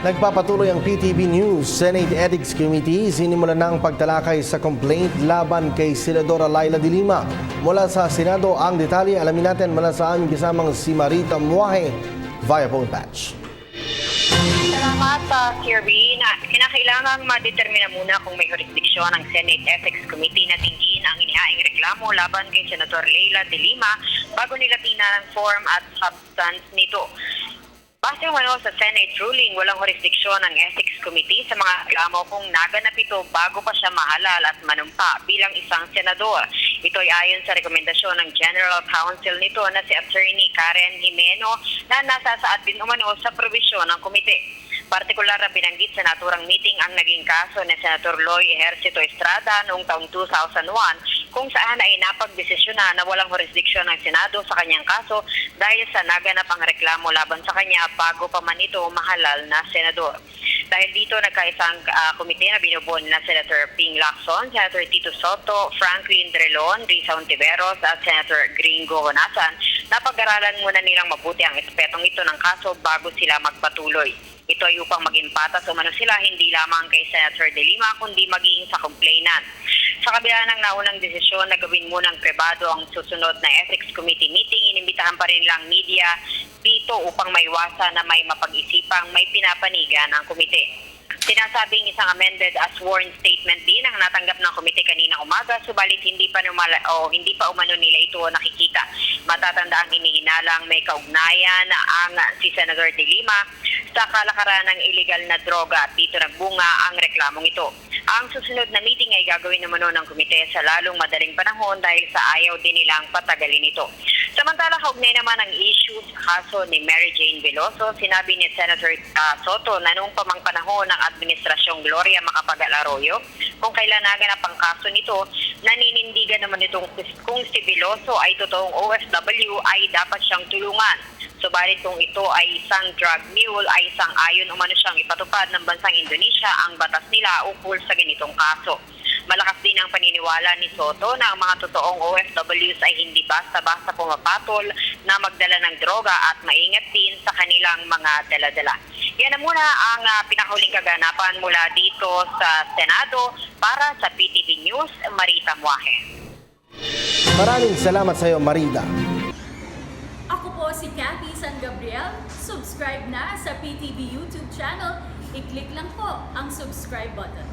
Nagpapatuloy ang PTV News Senate Ethics Committee. Sinimulan na ang pagtalakay sa complaint laban kay Senadora Laila de Lima. Mula sa Senado, ang detalye alamin natin mula sa aming kasamang si Marita Muahe via phone patch. Salamat, Kirby. Kinakailangang madetermina muna kung may jurisdiksyon ng Senate Ethics Committee na tingin ang inihaing reklamo laban kay Senador Laila de Lima bago nila tingnan ang form at substance nito. Base umano sa Senate ruling, walang jurisdiksyon ng Ethics Committee sa mga reklamo kung naganap ito bago pa siya mahalal at manumpa bilang isang senador. Ito ay ayon sa rekomendasyon ng General Counsel nito na si Attorney Karen Jimeno na nasasaad din umano sa probisyon ng komite. Partikular na binanggit sa naturang meeting ang naging kaso ni Senator Loy Ejercito Estrada noong taong 2001 kung saan ay napagdesisyonan na walang jurisdiksyon ng Senado sa kanyang kaso dahil sa naganap ang reklamo laban sa kanya bago pa man ito mahalal na senador. Dahil dito nagkaisang komite na binubuo na Senator Ping Lacson, Senator Tito Soto, Franklin Drelon, Risa Ontiveros at Senator Gringo Honasan na pag-aralan muna nilang mabuti ang espetong ito ng kaso bago sila magpatuloy. Ito ay upang maging patas umano sila hindi lamang kay Senator de Lima kundi maging sa complainant. Sa kabila ng naunang desisyon na gawin munang pribado ang susunod na Ethics Committee meeting, inimbitahan pa rin lang media dito upang maiwasan na may mapag-isipang may pinapanigan ang komite. Sinasabing isang amended as sworn statement din ang natanggap ng komite kanina umaga, subalit hindi pa umano nila ito nakikita. Matatanda ang hinihinalang may kaugnayan ang si Senator de Lima sa kalakaran ng illegal na droga at dito nagbunga ang reklamong ito. Ang susunod na meeting ay gagawin naman ng komite sa lalong madaling panahon dahil sa ayaw din nilang patagalin ito. Samantala, kaugnay naman ang issue sa kaso ni Mary Jane Veloso, sinabi ni Senator Soto na noong pamang panahon ng Administrasyong Gloria Macapagal Arroyo, kung kailan naganap ang kaso nito, naninindigan naman itong kung si Veloso ay totoong OFW ay dapat siyang tulungan. Subalit kung ito ay isang drug mule ay isang ayon umano siyang ipatupad ng bansang Indonesia ang batas nila ukol sa ganitong kaso. Malakas din ang paniniwala ni Soto na ang mga totoong OFWs ay hindi basta-basta pumapatol na magdala ng droga at maingat din sa kanilang mga dala-dala. Yan na muna ang pinakahuling kaganapan mula dito sa Senado. Para sa PTV News, Marita Muahe. Maraming salamat sa iyo, Marita. Ako po si Cathy San Gabriel. Subscribe na sa PTV YouTube channel. I-click lang po ang subscribe button.